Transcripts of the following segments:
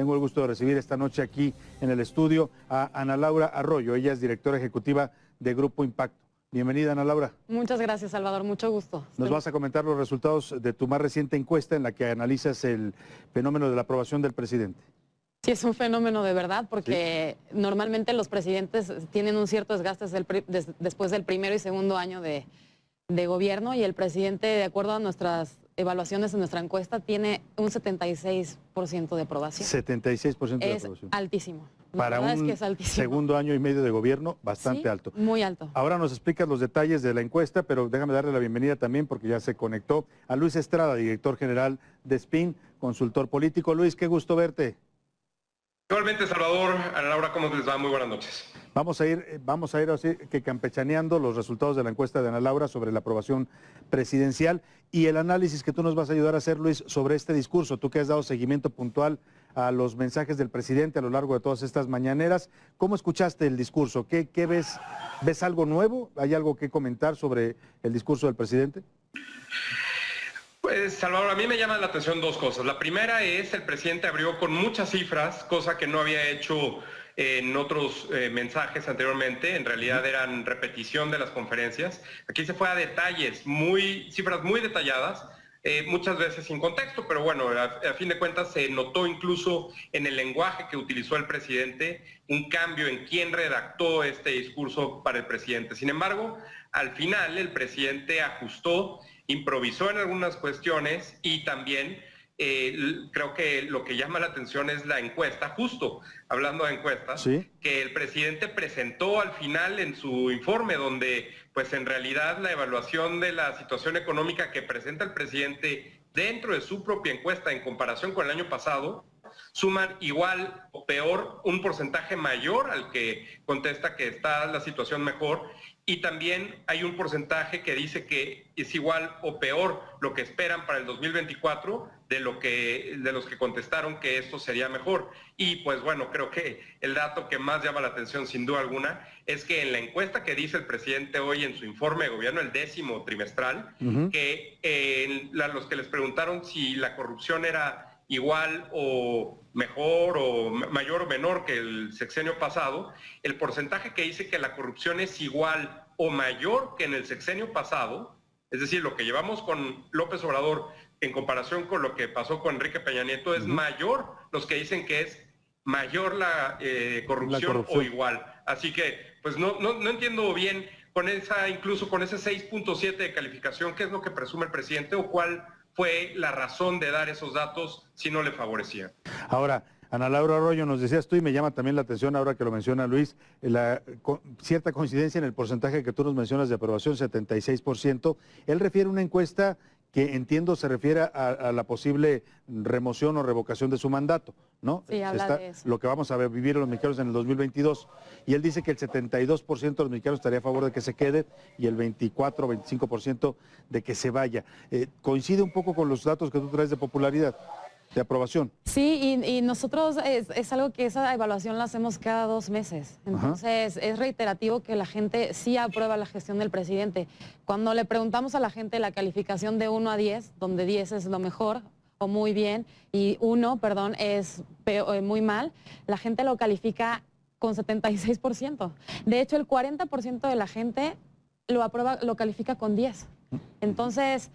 Tengo el gusto de recibir esta noche aquí en el estudio a Ana Laura Arroyo. Ella es directora ejecutiva de Grupo Impacto. Bienvenida, Ana Laura. Muchas gracias, Salvador. Mucho gusto. Nos vas a comentar los resultados de tu más reciente encuesta en la que analizas el fenómeno de la aprobación del presidente. Sí, es un fenómeno de verdad, porque normalmente los presidentes tienen un cierto desgaste después del primero y segundo año de gobierno, y el presidente, de acuerdo a nuestras evaluaciones en nuestra encuesta, tiene un 76% de aprobación. 76% de aprobación. Es altísimo. Para un segundo año y medio de gobierno, bastante alto. Muy alto. Ahora nos explicas los detalles de la encuesta, pero déjame darle la bienvenida también, porque ya se conectó, a Luis Estrada, director general de SPIN, consultor político. Luis, qué gusto verte. Igualmente, Salvador. Ana Laura, ¿cómo les va? Muy buenas noches. Vamos a ir así que campechaneando los resultados de la encuesta de Ana Laura sobre la aprobación presidencial y el análisis que tú nos vas a ayudar a hacer, Luis, sobre este discurso. Tú que has dado seguimiento puntual a los mensajes del presidente a lo largo de todas estas mañaneras. ¿Cómo escuchaste el discurso? ¿Qué ves? ¿Ves algo nuevo? ¿Hay algo que comentar sobre el discurso del presidente? Pues, Salvador, a mí me llaman la atención dos cosas. La primera es, el presidente abrió con muchas cifras, cosa que no había hecho en otros mensajes anteriormente. En realidad eran repetición de las conferencias. Aquí se fue a detalles, cifras muy detalladas, muchas veces sin contexto, pero bueno, a fin de cuentas se notó incluso en el lenguaje que utilizó el presidente un cambio en quién redactó este discurso para el presidente. Sin embargo, al final el presidente ajustó, improvisó en algunas cuestiones y también creo que lo que llama la atención es la encuesta, justo hablando de encuestas, ¿sí?, que el presidente presentó al final en su informe, donde pues en realidad la evaluación de la situación económica que presenta el presidente dentro de su propia encuesta en comparación con el año pasado, suman igual o peor, un porcentaje mayor al que contesta que está la situación mejor, y también hay un porcentaje que dice que es igual o peor lo que esperan para el 2024 de los que contestaron que esto sería mejor. Y pues bueno, creo que el dato que más llama la atención sin duda alguna es que en la encuesta que dice el presidente hoy en su informe de gobierno, el 10º trimestral, que los que les preguntaron si la corrupción era igual o mejor o mayor o menor que el sexenio pasado, el porcentaje que dice que la corrupción es igual o mayor que en el sexenio pasado, es decir, lo que llevamos con López Obrador en comparación con lo que pasó con Enrique Peña Nieto, es mayor los que dicen que es mayor la corrupción o igual. Así que pues no entiendo bien incluso con ese 6.7 de calificación, qué es lo que presume el presidente o cuál fue la razón de dar esos datos si no le favorecía. Ahora, Ana Laura Arroyo, nos decías tú, y me llama también la atención ahora que lo menciona Luis, cierta coincidencia en el porcentaje que tú nos mencionas de aprobación, 76%. Él refiere a una encuesta que entiendo se refiere a la posible remoción o revocación de su mandato, ¿no? Sí, habla de eso. Lo que vamos a vivir los mexicanos en el 2022. Y él dice que el 72% de los mexicanos estaría a favor de que se quede y el 24 o 25% de que se vaya. ¿Coincide un poco con los datos que tú traes de popularidad, de aprobación? Sí, y nosotros es algo que esa evaluación la hacemos cada 2 meses. Entonces es reiterativo que la gente sí aprueba la gestión del presidente. Cuando le preguntamos a la gente la calificación de 1 a 10, donde 10 es lo mejor o muy bien y 1, perdón, es muy mal, la gente lo califica con 76%. De hecho, el 40% de la gente lo aprueba, lo califica con 10. Entonces,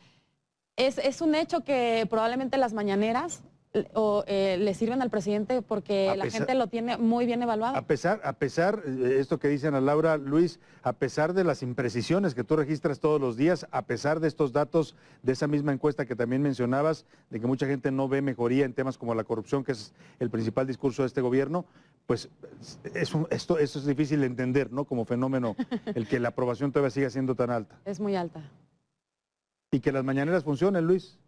es un hecho que probablemente las mañaneras le sirven al presidente porque la gente lo tiene muy bien evaluado. A pesar, esto que dice Ana Laura, Luis, a pesar de las imprecisiones que tú registras todos los días, a pesar de estos datos de esa misma encuesta que también mencionabas, de que mucha gente no ve mejoría en temas como la corrupción, que es el principal discurso de este gobierno, pues eso es difícil de entender, ¿no? Como fenómeno, el que la aprobación todavía siga siendo tan alta. Es muy alta. Y que las mañaneras funcionen, Luis.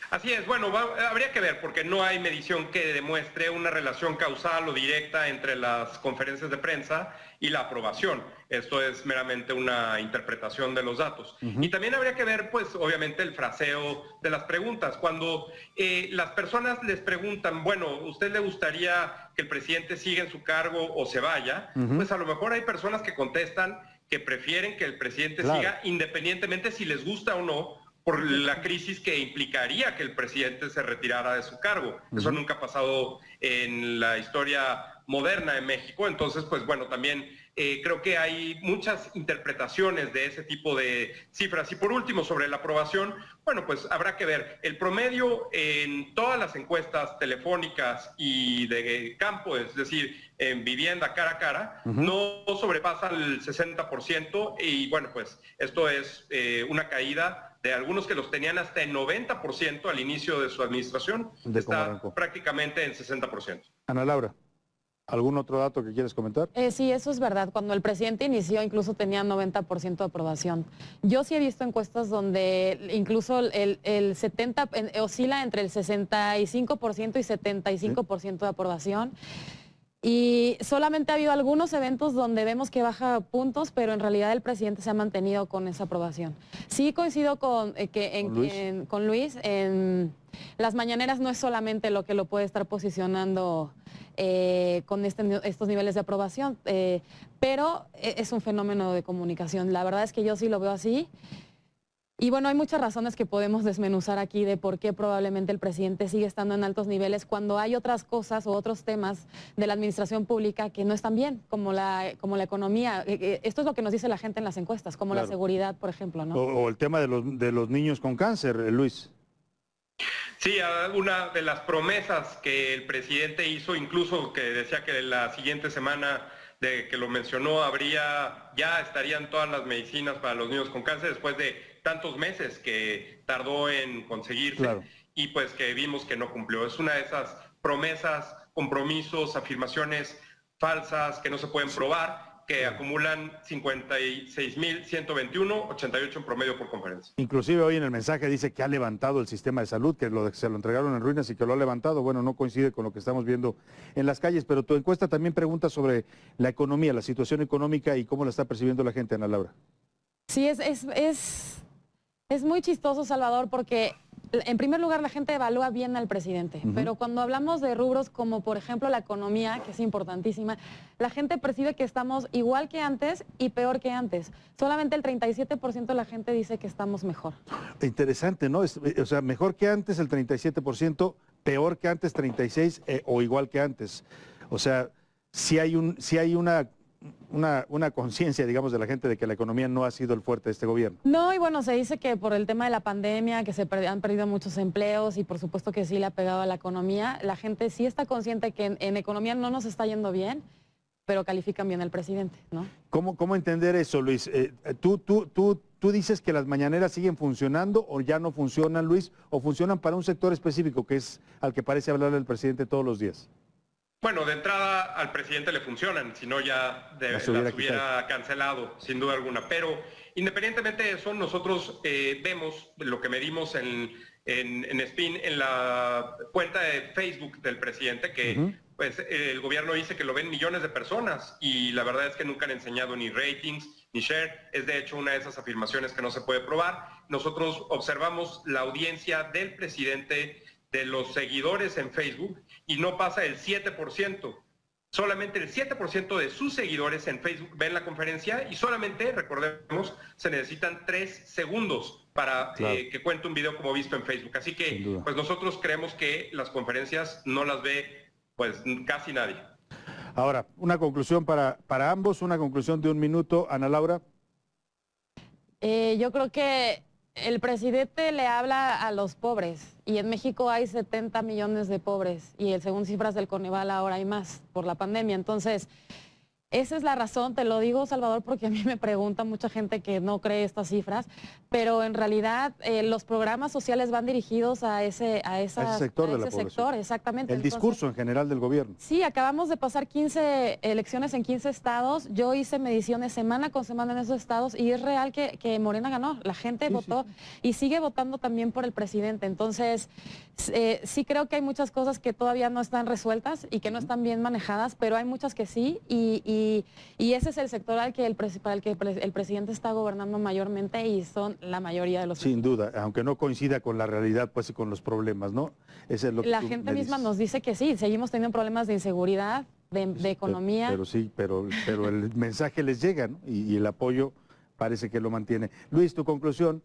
Así es, bueno, habría que ver porque no hay medición que demuestre una relación causal o directa entre las conferencias de prensa y la aprobación. Esto es meramente una interpretación de los datos. Y también habría que ver, pues, obviamente el fraseo de las preguntas. Cuando las personas les preguntan, bueno, ¿usted le gustaría que el presidente siga en su cargo o se vaya? Pues a lo mejor hay personas que contestan que prefieren que el presidente siga independientemente si les gusta o no, por la crisis que implicaría que el presidente se retirara de su cargo. Eso nunca ha pasado en la historia moderna de México. Entonces, pues bueno, también creo que hay muchas interpretaciones de ese tipo de cifras. Y por último, sobre la aprobación, bueno, pues habrá que ver. El promedio en todas las encuestas telefónicas y de campo, es decir, en vivienda cara a cara, no sobrepasa el 60%. Y bueno, pues esto es una caída de algunos que los tenían hasta el 90% al inicio de su administración. Está prácticamente en 60%. Ana Laura, ¿algún otro dato que quieres comentar? Sí, eso es verdad. Cuando el presidente inició, incluso tenía 90% de aprobación. Yo sí he visto encuestas donde incluso el 70 oscila entre el 65% y 75% de aprobación. Y solamente ha habido algunos eventos donde vemos que baja puntos, pero en realidad el presidente se ha mantenido con esa aprobación. Sí coincido con Luis, en las mañaneras no es solamente lo que lo puede estar posicionando con estos niveles de aprobación, pero es un fenómeno de comunicación. La verdad es que yo sí lo veo así. Y bueno, hay muchas razones que podemos desmenuzar aquí de por qué probablemente el presidente sigue estando en altos niveles cuando hay otras cosas o otros temas de la administración pública que no están bien, como la economía. Esto es lo que nos dice la gente en las encuestas, como la seguridad, por ejemplo, ¿no? O el tema de los niños con cáncer, Luis. Sí, una de las promesas que el presidente hizo, incluso que decía que la siguiente semana de que lo mencionó, ya estarían todas las medicinas para los niños con cáncer después de tantos meses que tardó en conseguirse, y pues que vimos que no cumplió. Es una de esas promesas, compromisos, afirmaciones falsas que no se pueden probar, que acumulan 56.121, 88 en promedio por conferencia. Inclusive hoy en el mensaje dice que ha levantado el sistema de salud, que se lo entregaron en ruinas y que lo ha levantado. Bueno, no coincide con lo que estamos viendo en las calles, pero tu encuesta también pregunta sobre la economía, la situación económica y cómo la está percibiendo la gente, Ana Laura. Sí, es muy chistoso, Salvador, porque en primer lugar la gente evalúa bien al presidente, pero cuando hablamos de rubros como por ejemplo la economía, que es importantísima, la gente percibe que estamos igual que antes y peor que antes. Solamente el 37% de la gente dice que estamos mejor. Interesante, ¿no? O sea, mejor que antes el 37%, peor que antes 36% o igual que antes. O sea, sí hay una conciencia, digamos, de la gente de que la economía no ha sido el fuerte de este gobierno. No, y bueno, se dice que por el tema de la pandemia, que han perdido muchos empleos y por supuesto que sí le ha pegado a la economía. La gente sí está consciente que en economía no nos está yendo bien, pero califican bien al presidente, ¿no? ¿Cómo entender eso, Luis? ¿Tú dices que las mañaneras siguen funcionando o ya no funcionan, Luis? ¿O funcionan para un sector específico que es al que parece hablarle el presidente todos los días? Bueno, de entrada al presidente le funcionan, si no ya las hubiera cancelado, sin duda alguna. Pero independientemente de eso, nosotros vemos lo que medimos en Spin, en la cuenta de Facebook del presidente, que pues el gobierno dice que lo ven millones de personas y la verdad es que nunca han enseñado ni ratings ni share. Es de hecho una de esas afirmaciones que no se puede probar. Nosotros observamos la audiencia del presidente, de los seguidores en Facebook, y no pasa el 7%. Solamente el 7% de sus seguidores en Facebook ven la conferencia y solamente, recordemos, se necesitan 3 segundos para que cuente un video como visto en Facebook. Así que pues nosotros creemos que las conferencias no las ve pues casi nadie. Ahora, una conclusión para ambos, una conclusión de 1 minuto. Ana Laura. Yo creo que el presidente le habla a los pobres y en México hay 70 millones de pobres y según cifras del Coneval ahora hay más por la pandemia. Entonces, esa es la razón, te lo digo, Salvador, porque a mí me pregunta mucha gente que no cree estas cifras, pero en realidad los programas sociales van dirigidos a ese sector de la población. Exactamente. El discurso en general del gobierno. Sí, acabamos de pasar 15 elecciones en 15 estados. Yo hice mediciones semana con semana en esos estados y es real que Morena ganó. La gente votó y sigue votando también por el presidente. Entonces, sí creo que hay muchas cosas que todavía no están resueltas y que no están bien manejadas, pero hay muchas que sí y ese es el sector para el que el presidente está gobernando mayormente y son la mayoría de los... Sin duda, aunque no coincida con la realidad pues y con los problemas, ¿no? Ese es lo que la gente misma nos dice que sí, seguimos teniendo problemas de inseguridad, de economía. Pero el mensaje les llega, ¿no? Y el apoyo parece que lo mantiene. Luis, tu conclusión.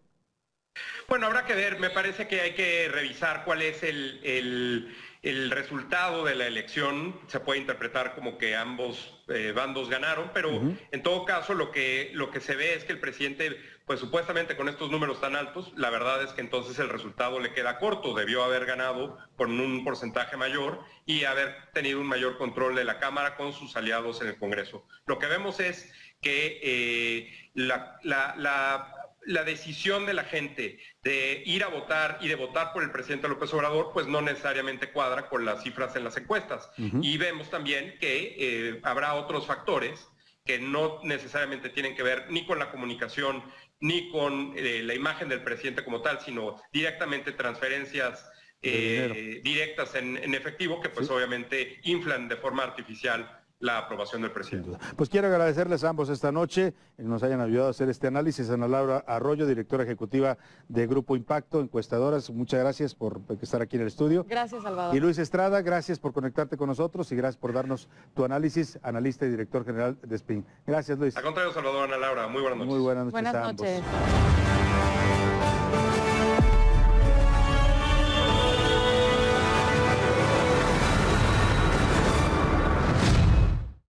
Bueno, habrá que ver, me parece que hay que revisar cuál es el resultado de la elección. Se puede interpretar como que ambos bandos ganaron, pero en todo caso lo que se ve es que el presidente, pues supuestamente con estos números tan altos, la verdad es que entonces el resultado le queda corto. Debió haber ganado con un porcentaje mayor y haber tenido un mayor control de la Cámara con sus aliados en el Congreso. Lo que vemos es que la decisión de la gente de ir a votar y de votar por el presidente López Obrador, pues no necesariamente cuadra con las cifras en las encuestas. Y vemos también que habrá otros factores que no necesariamente tienen que ver ni con la comunicación, ni con la imagen del presidente como tal, sino directamente transferencias directas en efectivo, que pues obviamente inflan de forma artificial la aprobación del presidente. Pues quiero agradecerles a ambos esta noche, que nos hayan ayudado a hacer este análisis. Ana Laura Arroyo, directora ejecutiva de Grupo Impacto, encuestadoras, muchas gracias por estar aquí en el estudio. Gracias, Salvador. Y Luis Estrada, gracias por conectarte con nosotros y gracias por darnos tu análisis, analista y director general de SPIN. Gracias, Luis. Al contrario, Salvador, Ana Laura, muy buenas noches. Muy buenas noches Buenas a ambos. noches.